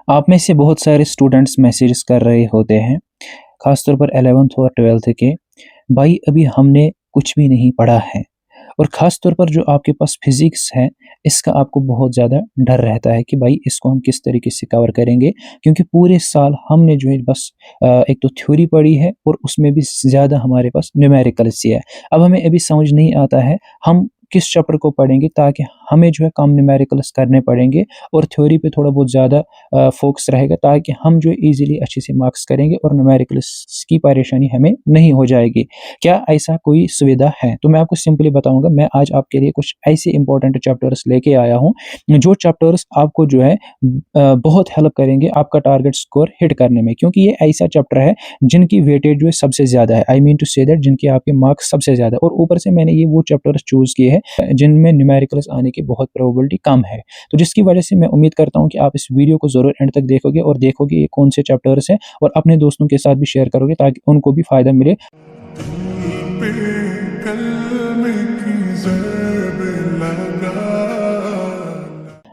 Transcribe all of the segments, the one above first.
आप में से बहुत सारे स्टूडेंट्स मैसेजेस कर रहे होते हैं, ख़ासतौर पर 11th और 12th के, भाई अभी हमने कुछ भी नहीं पढ़ा है। और ख़ास तौर पर जो आपके पास फ़िज़िक्स है, इसका आपको बहुत ज़्यादा डर रहता है कि भाई इसको हम किस तरीके से कवर करेंगे, क्योंकि पूरे साल हमने जो है बस एक तो थ्योरी पढ़ी है और उसमें भी ज़्यादा हमारे पास न्यूमेरिकल्स ही है। अब हमें अभी समझ नहीं आता है, हम किस चैप्टर को पढ़ेंगे ताकि हमें जो है कम न्यूमेरिकल्स करने पड़ेंगे और थ्योरी पे थोड़ा बहुत ज़्यादा फ़ोकस रहेगा, ताकि हम जो है ईज़िली अच्छे से मार्क्स करेंगे और न्यूमेरिकल्स की परेशानी हमें नहीं हो जाएगी। क्या ऐसा कोई सुविधा है? तो मैं आपको सिंपली बताऊँगा, मैं आज आपके लिए कुछ ऐसे इंपॉर्टेंट चैप्टर्स लेके आया हूँ, जो चैप्टर्स आपको जो है बहुत हेल्प करेंगे आपका टारगेट स्कोर हिट करने में, क्योंकि ये ऐसा चैप्टर है जिनकी वेटेज जो है सबसे ज़्यादा है। I mean to say that जिनके आपके मार्क्स सबसे ज़्यादा और ऊपर से मैंने ये वो चैप्टर्स चूज़ किए हैं जिनमें न्यूमेरिकल्स आने की बहुत प्रोबेबिलिटी कम है। तो जिसकी वजह से मैं उम्मीद करता हूँ कि आप इस वीडियो को ज़रूर एंड तक देखोगे और देखोगे ये कौन से चैप्टर्स हैं और अपने दोस्तों के साथ भी शेयर करोगे ताकि उनको भी फ़ायदा मिले।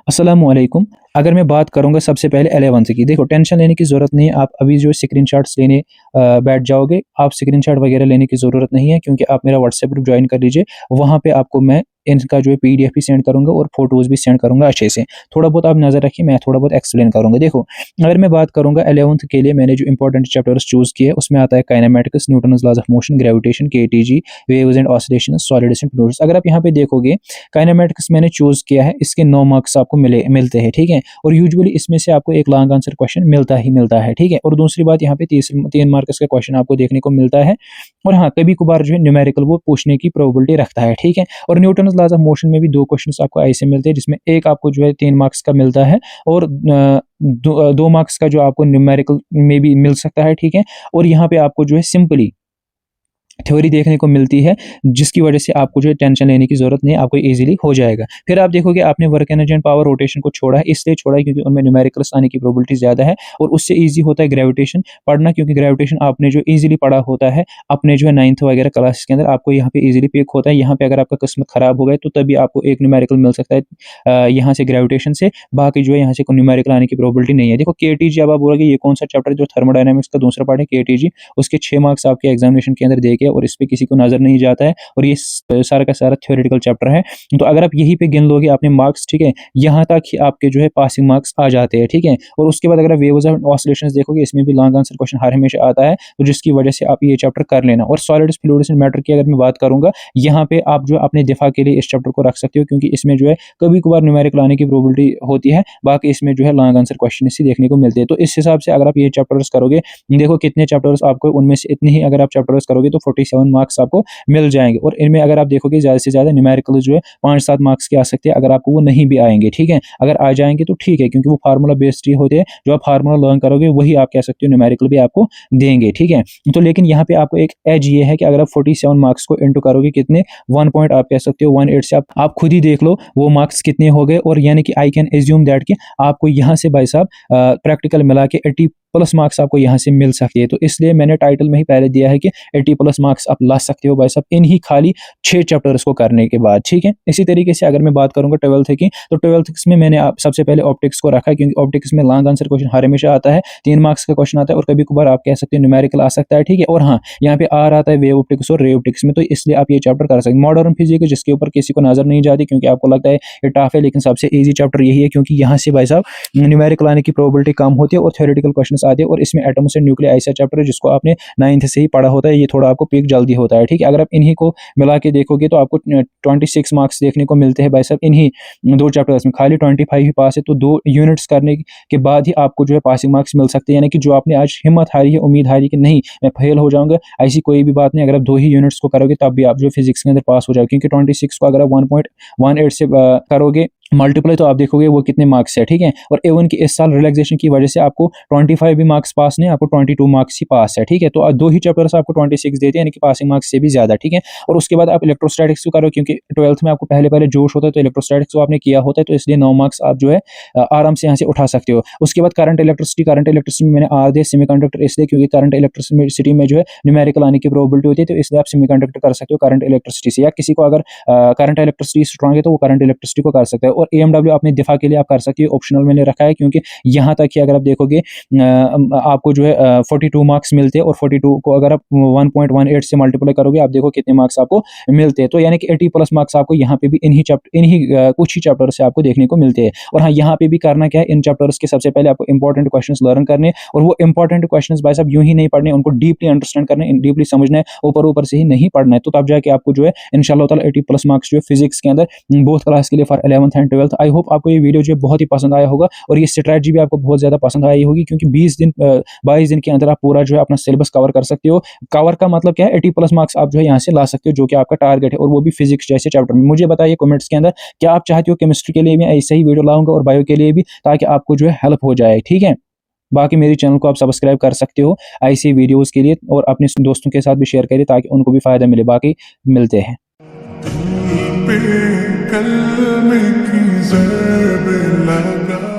अस्सलामुअलैकुम। अगर मैं बात करूँगा सबसे पहले 11th की, देखो टेंशन लेने की ज़रूरत नहीं है, आप अभी जो स्क्रीनशॉट्स लेने बैठ जाओगे, आप स्क्रीनशॉट वगैरह लेने की ज़रूरत नहीं है, क्योंकि आप मेरा व्हाट्सएप ग्रुप जॉइन कर लीजिए। वहाँ पे आपको मैं इनका जो है पीडीएफ भी सेंड करूँगा और फोटोज़ भी सेंड करूँगा अच्छे से। थोड़ा बहुत आप नज़र रखिए, मैं थोड़ा बहुत एक्सप्लेन करूँगा। देखो, अगर मैं बात करूँगा 11th के लिए मैंने जो इंपॉर्टेंट चैप्टर्स चूज़ किए, उसमें आता है kinematics, Newton's laws of motion, gravitation, KTG, waves and oscillations, solids and fluids. अगर आप यहाँ पे देखोगे, काइनेमैटिक्स मैंने चूज़ किया है, इसके 9 मार्क्स आपको मिलते हैं, ठीक है? और यूजुअली इसमें से आपको एक लॉन्ग आंसर क्वेश्चन मिलता ही मिलता है, ठीक है? और दूसरी बात, यहाँ पे 3 मार्क्स का क्वेश्चन आपको देखने को मिलता है और हाँ, कभी-कभार जो है न्यूमेरिकल वो पूछने की प्रोबेबिलिटी रखता है, ठीक है? और न्यूटन्स लॉज ऑफ मोशन में भी 2 क्वेश्चंस आपको ऐसे मिलते हैं, जिसमें एक आपको जो है 3 मार्क्स का मिलता है और 2 मार्क्स का जो आपको न्यूमेरिकल में भी मिल सकता है, ठीक है? और यहाँ पे आपको जो है सिंपली थ्योरी देखने को मिलती है, जिसकी वजह से आपको जो है टेंशन लेने की ज़रूरत नहीं है, आपको ईज़िली हो जाएगा। फिर आप देखोगे आपने work energy and power rotation को छोड़ा है, इसलिए छोड़ा है क्योंकि उनमें न्यूमेरिकल्स आने की प्रोबेबिलिटी ज़्यादा है और उससे ईज़ी होता है ग्रेविटेशन पढ़ना, क्योंकि ग्रेविटेशन आपने जो ईज़िली पढ़ा होता है अपने जो है 9th वगैरह क्लासेस के अंदर, आपको यहाँ पे ईज़िली पिक होता है। यहाँ पे अगर आपका किस्मत ख़राब हो गया तो तभी आपको एक न्यूमेरिकल मिल सकता है यहाँ से ग्रेविटेशन से, बाकी जो है यहाँ से कोई न्यूमेरिकल आने की प्रोबेबिलिटी नहीं है। देखो केटीजी, अब आप बोलोगे ये कौन सा चैप्टर है, जो थर्मोडायनामिक्स का दूसरा पार्ट है केटीजी, उसके 6 मार्क्स आपके एग्जामिनेशन के अंदर देके और इस पे किसी को नज़र नहीं जाता है और ये सारा का सारा थ्योरेटिकल चैप्टर है। तो अगर आप यहीं पे गिन लोगे अपने मार्क्स, ठीक है, यहाँ तक ही आपके जो है पासिंग मार्क्स आ जाते हैं, ठीक है? और उसके बाद अगर वेव्स एंड ऑसिलेशंस देखोगे, इसमें भी लॉन्ग आंसर क्वेश्चन हर हमेशा आता है, तो जिसकी वजह से आप ये चैप्टर कर लेना। और सॉलिड्स, फ्लूइड्स एंड मैटर की अगर मैं बात करूँगा, यहाँ पे आप जो अपने दिफा के लिए इस चैप्टर को रख सकते हो, क्योंकि इसमें जो है कभी-कभार न्यूमेरिकल आने की प्रोबेबिलिटी होती है, बाकी इसमें जो है लॉन्ग आंसर क्वेश्चन इसी देखने को मिलते हैं। तो इस हिसाब से अगर आप ये चैप्टर्स करोगे, देखो कितने चैप्टर्स आपको, उनमें से इतने ही अगर आप चैप्टर्स करोगे तो 47 मार्क्स आपको मिल जाएँगे। और इनमें अगर आप देखोगे ज़्यादा से ज़्यादा न्यूमेरिकल जो है 5-7 मार्क्स के आ सकते हैं, अगर आपको वो नहीं भी आएँगे, ठीक है? अगर आ जाएँगे तो ठीक है, क्योंकि वो फार्मूला बेस्ड ही होते हैं, जो आप फार्मूला लर्न करोगे वही आप कह सकते हो न्यूमेरिकल भी आपको देंगे, ठीक है? तो लेकिन यहाँ पे आपको एक एज ये है कि अगर आप 47 मार्क्स को इंटू करोगे कितने 1 पॉइंट आप कह सकते हो 18 से, आप खुद ही देख लो वो मार्क्स कितने हो गए। और यानी कि आई कैन एज्यूम दैट कि आपको यहाँ से भाई साहब प्रैक्टिकल मिला के 80 प्लस मार्क्स आपको यहाँ से मिल सकती है। तो इसलिए मैंने टाइटल में ही पहले दिया है कि 80 प्लस मार्क्स आप ला सकते हो भाई साहब इन्हीं खाली 6 चैप्टर्स को करने के बाद, ठीक है? इसी तरीके से अगर मैं बात करूँगा 12th की, तो 12th में मैंने आप सबसे पहले ऑप्टिक्स को रखा है, क्योंकि ऑप्टिक्स में लॉन्ग आंसर क्वेश्चन हर हमेशा आता है, 3 मार्क्स का क्वेश्चन आता है और कभी-कभार आप कह सकते हो न्यूमेरिकल आ सकता है, ठीक है? और हाँ, यहाँ पे आ रहा है वेव ऑप्टिक्स और रे ऑप्टिक्स में, तो इसलिए आप ये चैप्टर कर सकते हैं। मॉडर्न फिजिक्स जिसके ऊपर किसी को नजर नहीं जाती, क्योंकि आपको लगता है ये टफ है, लेकिन सबसे ईजी चैप्टर यही है, क्योंकि यहाँ से भाई साहब न्यूमेरिकल आने की प्रोबेबिलिटी कम होती है और थ्योरेटिकल क्वेश्चंस आते हैं। और इसमें एटम्स एंड न्यूक्लिया ऐसा चैप्टर है जिसको आपने 9th से ही पढ़ा होता है, ये थोड़ा आपको पिक जल्दी होता है, ठीक है? अगर आप इन्हीं को मिला के देखोगे तो आपको 26 मार्क्स देखने को मिलते हैं भाई साहब इन्हीं 2 चैप्टर्स में। खाली 25 ही पास है, तो 2 यूनिट्स करने के बाद ही आपको जो है पासिंग मार्क्स मिल सकते हैं। यानी कि जो आपने आज हिम्मत हारी है, उम्मीद हारी कि नहीं मैं फेल हो जाऊंगा, ऐसी कोई भी बात नहीं। अगर आप 2 ही यूनिट्स को करोगे तब भी आप जो फिजिक्स के अंदर पास हो जाओगे, क्योंकि 26 को अगर आप 1.18 से करोगे मल्टीप्लाई, तो आप देखोगे वो कितने मार्क्स है, ठीक है? और एवन की इस साल रिलैक्सेशन की वजह से आपको 25 भी मार्क्स पास नहीं, आपको 22 मार्क्स ही पास है, ठीक है? तो 2 ही चैप्टर्स आपको 26 देते हैं, यानी कि पासिंग मार्क्स से भी ज्यादा, ठीक है? और उसके बाद आप इलेक्ट्रोस्टैटिक्स को करो, क्योंकि 12th में आपको पहले जोश होता है, तो इलेक्ट्रोस्टैटिक्स को आपने किया होता है, तो इसलिए 9 मार्क्स आप जो है आराम से यहाँ से उठा सकते हो। उसके बाद करंट इलेक्ट्रिसिटी में मैंने आर दिया, सेमीकंडक्टर इसलिए क्योंकि करंट इलेक्ट्रिसिटी में जो है न्यूमेरिकल आने की प्रोबेबिलिटी होती है, तो इसलिए आप सेमीकंडक्टर कर सकते हो करंट इलेक्ट्रिसिटी से। या किसी को अगर करंट इलेक्ट्रिसिटी स्ट्रांग है तो वो करंट इलेक्ट्रिसिटी को कर सकता है। और AMW अपने दिफा के लिए आप कर सकते हो, ऑप्शनल मैंने रखा है, क्योंकि यहाँ तक कि अगर आप देखोगे आपको जो है 42 मार्क्स मिलते हैं, और 42 को अगर आप 1.18 से मल्टीप्लाई करोगे, आप देखो कितने मार्क्स आपको मिलते हैं। तो यानी कि 80 प्लस मार्क्स आपको यहाँ पे भी इन्हीं कुछ ही चैप्टर से आपको देखने को मिलते हैं। और हाँ, यहाँ पे भी करना क्या है, इन चैप्टर्स के सबसे पहले आपको इंपॉर्टेंट क्वेश्चंस लर्न करने, और वो इंपॉर्टेंट क्वेश्चंस भाई साहब यूं ही नहीं पढ़ने, उनको डीपली अंडरस्टैंड करने, डीपली समझना है, ऊपर ऊपर से ही नहीं पढ़ना है। तो तब जाके आपको जो है इंशाल्लाह ताला 80 प्लस मार्क्स जो है फिजिक्स के अंदर बोथ क्लास के लिए for 11th and 12th। I hope आपको ये वीडियो जो है बहुत ही पसंद आया होगा, और ये स्ट्रैटेजी भी आपको बहुत ज़्यादा पसंद आई होगी, क्योंकि 22 दिन के अंदर आप पूरा जो है अपना सिलेबस कवर कर सकते हो। कवर का मतलब क्या है, 80 प्लस मार्क्स आप जो है यहाँ से ला सकते हो, जो कि आपका टारगेट है, और वो भी फिजिक्स जैसे चैप्टर में। मुझे बताइए कमेंट्स के अंदर, क्या आप चाहते हो केमिस्ट्री के लिए भी ऐसे ही वीडियो लाऊंगा, और बायो के लिए भी, ताकि आपको जो है हेल्प हो जाए, ठीक है। बाकी मेरे चैनल को आप सब्सक्राइब कर सकते हो ऐसी वीडियोस के लिए, और अपने दोस्तों के साथ भी शेयर करिए ताकि उनको भी फ़ायदा मिले। बाकी मिलते हैं। पे कलम की ज़रब लगा।